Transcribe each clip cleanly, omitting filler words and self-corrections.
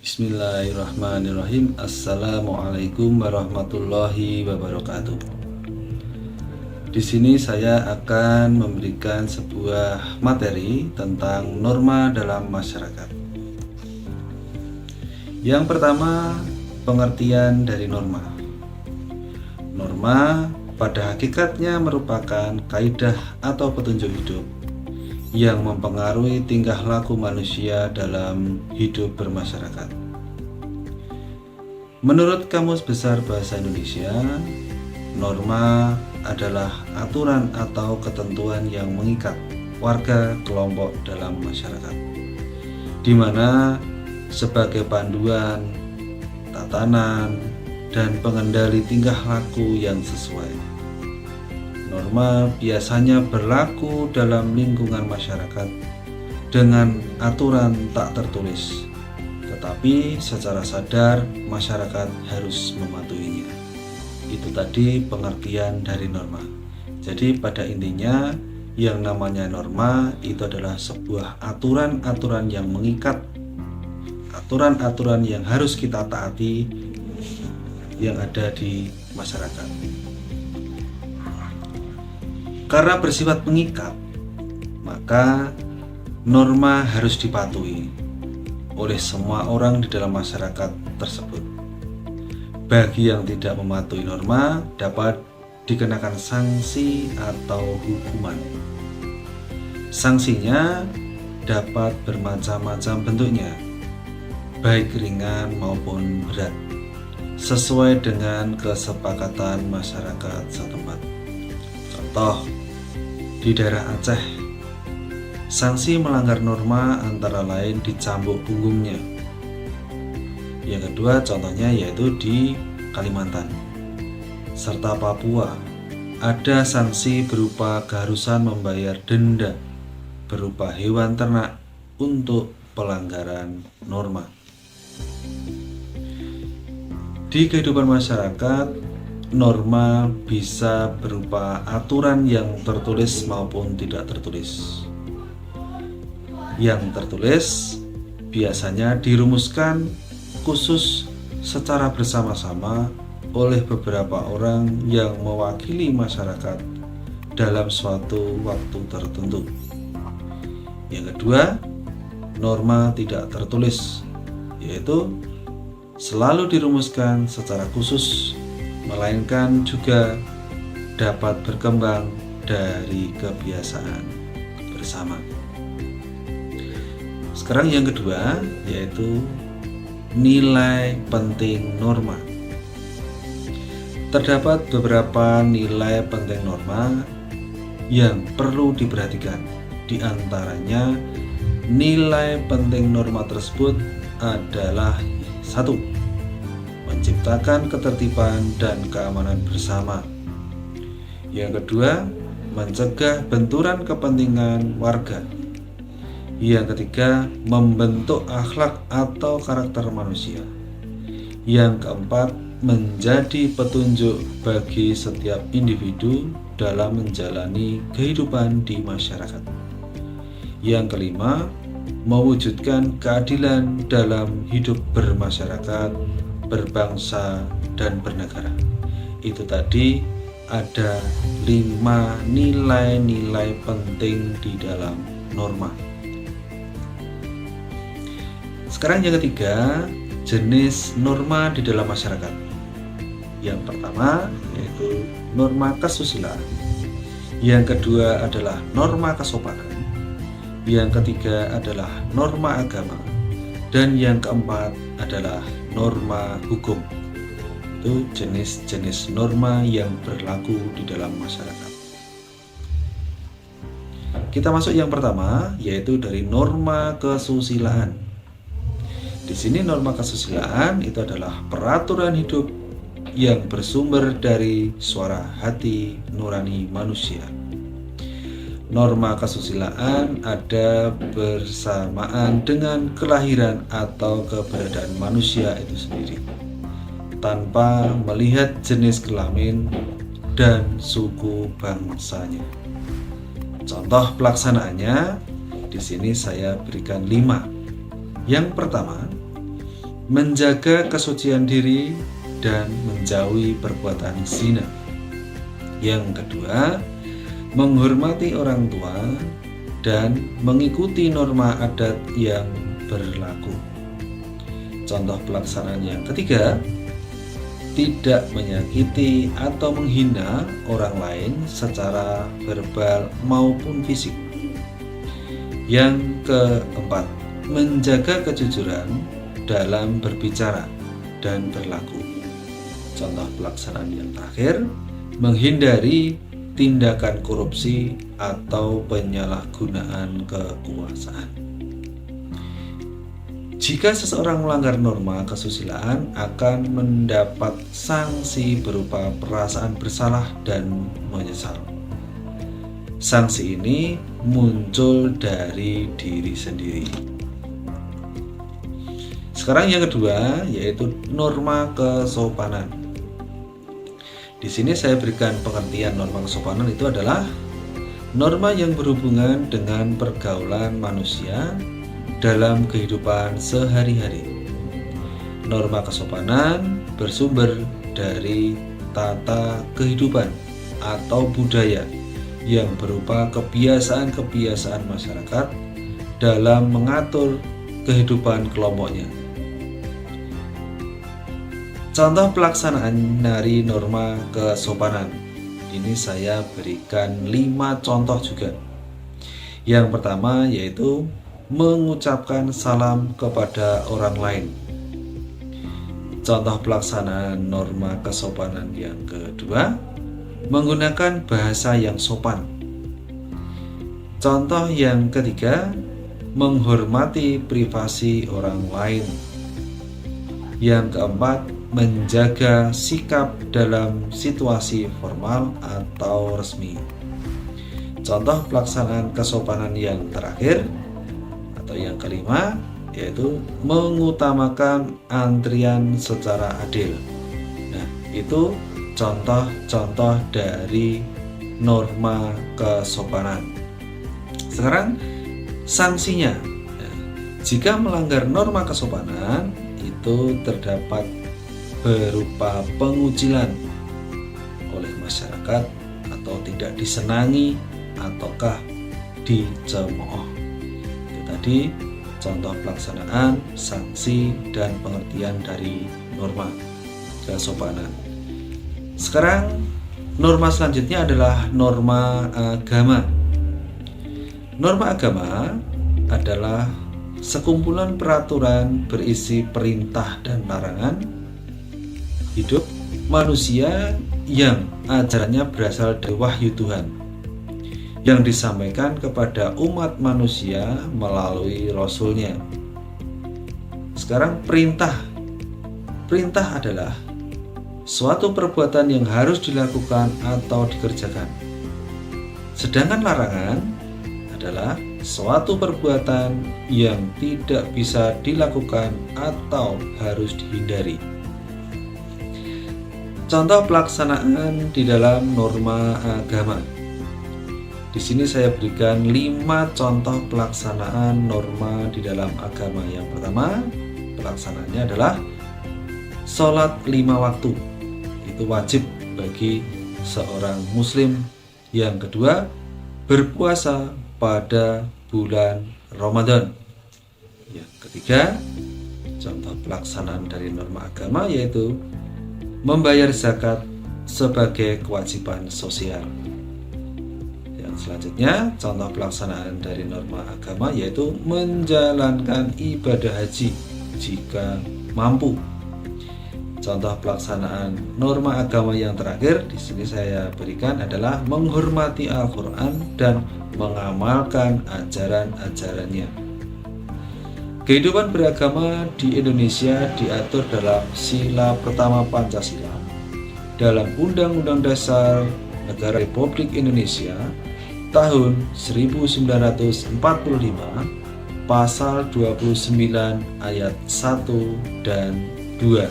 Bismillahirrahmanirrahim. Assalamualaikum warahmatullahi wabarakatuh. Di sini saya akan memberikan sebuah materi tentang norma dalam masyarakat. Yang pertama, pengertian dari norma. Norma pada hakikatnya merupakan kaidah atau petunjuk hidup yang mempengaruhi tingkah laku manusia dalam hidup bermasyarakat. Menurut Kamus Besar Bahasa Indonesia, norma adalah aturan atau ketentuan yang mengikat warga kelompok dalam masyarakat, di mana sebagai panduan, tatanan, dan pengendali tingkah laku yang sesuai. Norma biasanya berlaku dalam lingkungan masyarakat dengan aturan tak tertulis, tetapi secara sadar masyarakat harus mematuhinya. Itu tadi pengertian dari norma. Jadi pada intinya yang namanya norma itu adalah sebuah aturan-aturan yang mengikat, aturan-aturan yang harus kita taati yang ada di masyarakat. Karena bersifat mengikat, maka norma harus dipatuhi oleh semua orang di dalam masyarakat tersebut. Bagi yang tidak mematuhi norma dapat dikenakan sanksi atau hukuman. Sanksinya dapat bermacam-macam bentuknya, baik ringan maupun berat, sesuai dengan kesepakatan masyarakat setempat. Contoh, di daerah Aceh, sanksi melanggar norma antara lain dicambuk punggungnya. Yang kedua contohnya yaitu di Kalimantan serta Papua, ada sanksi berupa keharusan membayar denda berupa hewan ternak untuk pelanggaran norma. Di kehidupan masyarakat, norma bisa berupa aturan yang tertulis maupun tidak tertulis. Yang tertulis biasanya dirumuskan khusus secara bersama-sama oleh beberapa orang yang mewakili masyarakat dalam suatu waktu tertentu. Yang kedua, norma tidak tertulis, yaitu selalu dirumuskan secara khusus, melainkan juga dapat berkembang dari kebiasaan bersama. Sekarang yang kedua yaitu nilai penting norma. Terdapat beberapa nilai penting norma yang perlu diperhatikan. Di antaranya nilai penting norma tersebut adalah 1. Menciptakan ketertiban dan keamanan bersama. Yang kedua, mencegah benturan kepentingan warga. Yang ketiga, membentuk akhlak atau karakter manusia. Yang keempat, menjadi petunjuk bagi setiap individu dalam menjalani kehidupan di masyarakat. Yang kelima, mewujudkan keadilan dalam hidup bermasyarakat, berbangsa, dan bernegara. Itu tadi ada 5 nilai-nilai penting di dalam norma. Sekarang yang ketiga, jenis norma di dalam masyarakat. Yang pertama yaitu norma kesusilaan. Yang kedua adalah norma kesopanan. Yang ketiga adalah norma agama. Dan yang keempat adalah norma hukum. Itu jenis-jenis norma yang berlaku di dalam masyarakat. Kita masuk yang pertama, yaitu dari norma kesusilaan. Di sini norma kesusilaan itu adalah peraturan hidup yang bersumber dari suara hati nurani manusia. Norma kesusilaan ada bersamaan dengan kelahiran atau keberadaan manusia itu sendiri, tanpa melihat jenis kelamin dan suku bangsanya. Contoh pelaksanaannya di sini saya berikan 5. Yang pertama, menjaga kesucian diri dan menjauhi perbuatan zina. Yang kedua, menghormati orang tua dan mengikuti norma adat yang berlaku. Contoh pelaksanaan yang ketiga, tidak menyakiti atau menghina orang lain secara verbal maupun fisik. Yang keempat, menjaga kejujuran dalam berbicara dan berlaku. Contoh pelaksanaan yang terakhir, menghindari tindakan korupsi atau penyalahgunaan kekuasaan. Jika seseorang melanggar norma kesusilaan, akan mendapat sanksi berupa perasaan bersalah dan menyesal. Sanksi ini muncul dari diri sendiri. Sekarang yang kedua, yaitu norma kesopanan. Di sini saya berikan pengertian norma kesopanan itu adalah norma yang berhubungan dengan pergaulan manusia dalam kehidupan sehari-hari. Norma kesopanan bersumber dari tata kehidupan atau budaya yang berupa kebiasaan-kebiasaan masyarakat dalam mengatur kehidupan kelompoknya. Contoh pelaksanaan dari norma kesopanan. Ini saya berikan 5 contoh juga. Yang pertama yaitu mengucapkan salam kepada orang lain. Contoh pelaksanaan norma kesopanan yang kedua, menggunakan bahasa yang sopan. Contoh yang ketiga, menghormati privasi orang lain. Yang keempat, menjaga sikap dalam situasi formal atau resmi. Contoh pelaksanaan kesopanan yang terakhir atau yang kelima yaitu mengutamakan antrian secara adil. Nah, itu contoh-contoh dari norma kesopanan. Sekarang sanksinya. Nah, jika melanggar norma kesopanan itu terdapat berupa pengucilan oleh masyarakat atau tidak disenangi ataukah dicemooh. Itu tadi contoh pelaksanaan, sanksi, dan pengertian dari norma kesopanan. Sekarang norma selanjutnya adalah norma agama. Norma agama adalah sekumpulan peraturan berisi perintah dan larangan hidup manusia yang ajarannya berasal dari wahyu Tuhan yang disampaikan kepada umat manusia melalui Rasulnya. Sekarang perintah adalah suatu perbuatan yang harus dilakukan atau dikerjakan. Sedangkan larangan adalah suatu perbuatan yang tidak bisa dilakukan atau harus dihindari. Contoh pelaksanaan di dalam norma agama. Di sini saya berikan 5 contoh pelaksanaan norma di dalam agama. Yang pertama, pelaksanaannya adalah sholat 5 waktu. Itu wajib bagi seorang muslim. Yang kedua, berpuasa pada bulan Ramadan. Yang ketiga, contoh pelaksanaan dari norma agama yaitu membayar zakat sebagai kewajiban sosial. Yang selanjutnya, contoh pelaksanaan dari norma agama yaitu menjalankan ibadah haji jika mampu. Contoh pelaksanaan norma agama yang terakhir di sini saya berikan adalah menghormati Al-Quran dan mengamalkan ajaran-ajarannya. Kehidupan beragama di Indonesia diatur dalam Sila Pertama Pancasila, dalam Undang-Undang Dasar Negara Republik Indonesia tahun 1945, Pasal 29 ayat 1 dan 2.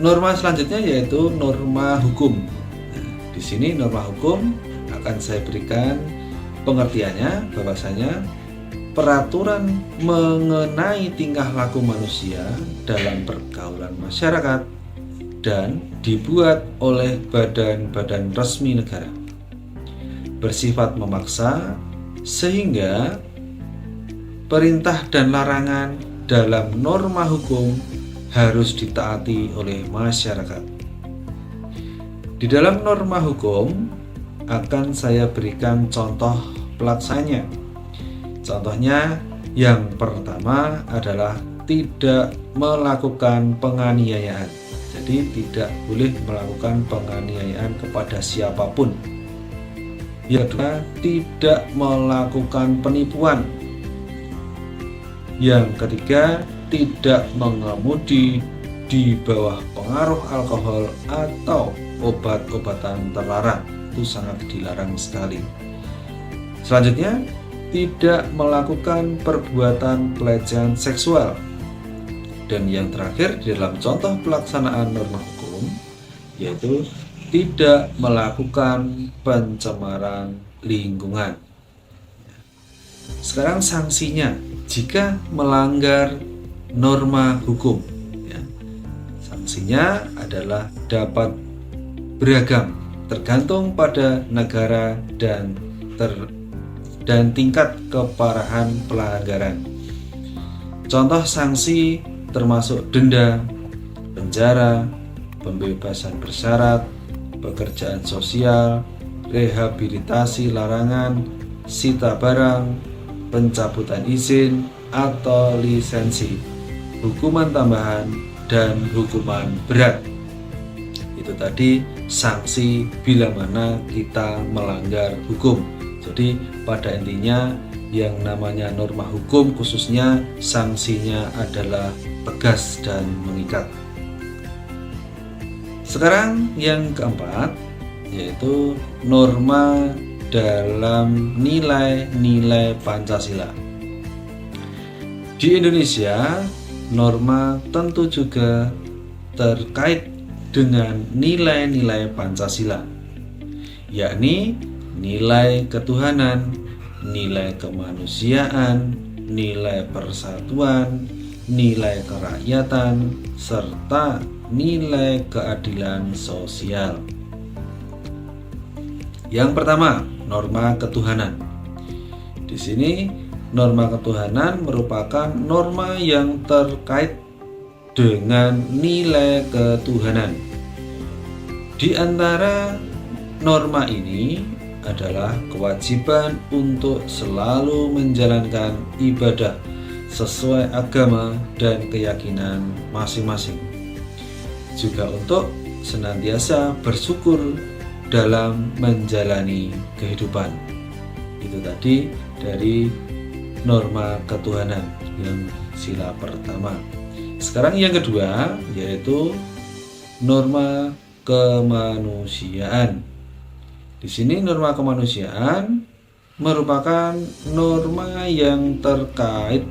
Norma selanjutnya yaitu norma hukum. Nah, di sini norma hukum akan saya berikan pengertiannya, bahwasanya peraturan mengenai tingkah laku manusia dalam pergaulan masyarakat dan dibuat oleh badan-badan resmi negara. Bersifat memaksa sehingga perintah dan larangan dalam norma hukum harus ditaati oleh masyarakat. Di dalam norma hukum akan saya berikan contoh pelaksananya. Contohnya yang pertama adalah tidak melakukan penganiayaan. Jadi tidak boleh melakukan penganiayaan kepada siapapun. Yang kedua, tidak melakukan penipuan. Yang ketiga, tidak mengemudi di bawah pengaruh alkohol atau obat-obatan terlarang. Itu sangat dilarang sekali. Selanjutnya, tidak melakukan perbuatan pelecehan seksual. Dan yang terakhir di dalam contoh pelaksanaan norma hukum yaitu tidak melakukan pencemaran lingkungan. Sekarang sanksinya jika melanggar norma hukum, sanksinya adalah dapat beragam tergantung pada negara dan tingkat keparahan pelanggaran. Contoh sanksi termasuk denda, penjara, pembebasan bersyarat, pekerjaan sosial, rehabilitasi larangan, sita barang, pencabutan izin atau lisensi, hukuman tambahan, dan hukuman berat. Itu tadi sanksi bila mana kita melanggar hukum. Jadi pada intinya yang namanya norma hukum khususnya sanksinya adalah tegas dan mengikat. Sekarang yang keempat yaitu norma dalam nilai-nilai Pancasila. Di Indonesia, norma tentu juga terkait dengan nilai-nilai Pancasila, yakni nilai ketuhanan, nilai kemanusiaan, nilai persatuan, nilai kerakyatan, serta nilai keadilan sosial. Yang pertama, norma ketuhanan. Di sini norma ketuhanan merupakan norma yang terkait dengan nilai ketuhanan. Di antara norma ini adalah kewajiban untuk selalu menjalankan ibadah sesuai agama dan keyakinan masing-masing. Juga untuk senantiasa bersyukur dalam menjalani kehidupan. Itu tadi dari norma ketuhanan yang sila pertama. Sekarang yang kedua yaitu norma kemanusiaan. Di sini norma kemanusiaan merupakan norma yang terkait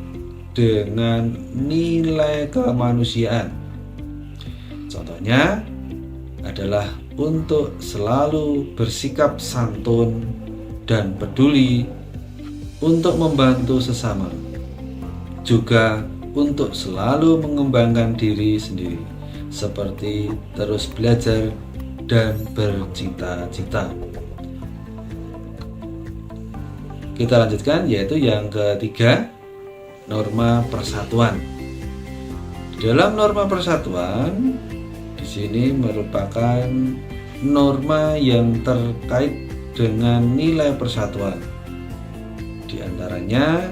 dengan nilai kemanusiaan. Contohnya adalah untuk selalu bersikap santun dan peduli untuk membantu sesama, juga untuk selalu mengembangkan diri sendiri, seperti terus belajar dan bercita-cita. Kita lanjutkan yaitu yang ketiga, norma persatuan. Dalam norma persatuan di sini merupakan norma yang terkait dengan nilai persatuan. Di antaranya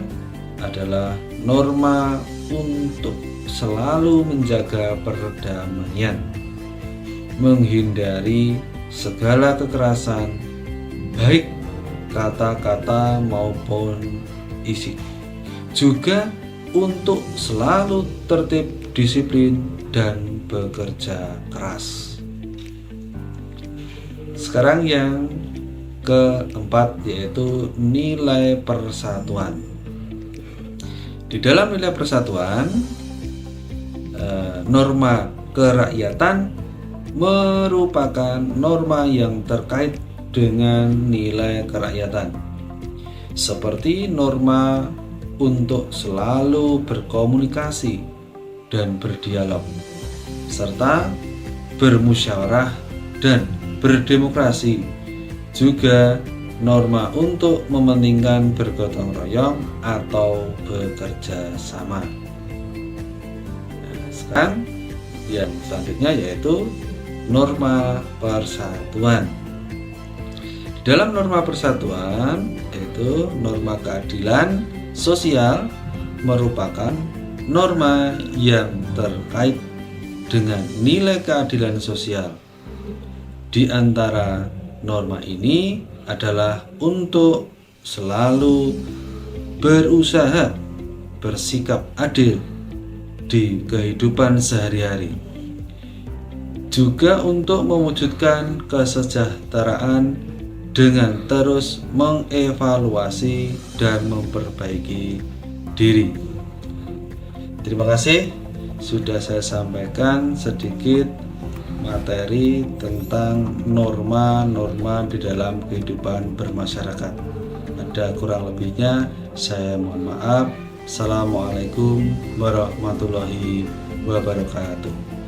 adalah norma untuk selalu menjaga perdamaian, menghindari segala kekerasan, baik kata-kata maupun isi. Juga untuk selalu tertib, disiplin, dan bekerja keras. Sekarang yang keempat yaitu nilai persatuan. Di dalam nilai persatuan, norma kerakyatan merupakan norma yang terkait dengan nilai kerakyatan, seperti norma untuk selalu berkomunikasi dan berdialog, serta bermusyawarah dan berdemokrasi. Juga norma untuk mementingkan bergotong royong atau bekerja sama. Nah, sekarang yang selanjutnya yaitu norma persatuan. Dalam norma persatuan, yaitu norma keadilan sosial merupakan norma yang terkait dengan nilai keadilan sosial. Di antara norma ini adalah untuk selalu berusaha bersikap adil di kehidupan sehari-hari, juga untuk mewujudkan kesejahteraan dengan terus mengevaluasi dan memperbaiki diri. Terima kasih, sudah saya sampaikan sedikit materi tentang norma-norma di dalam kehidupan bermasyarakat. Ada kurang lebihnya, saya mohon maaf. Assalamualaikum warahmatullahi wabarakatuh.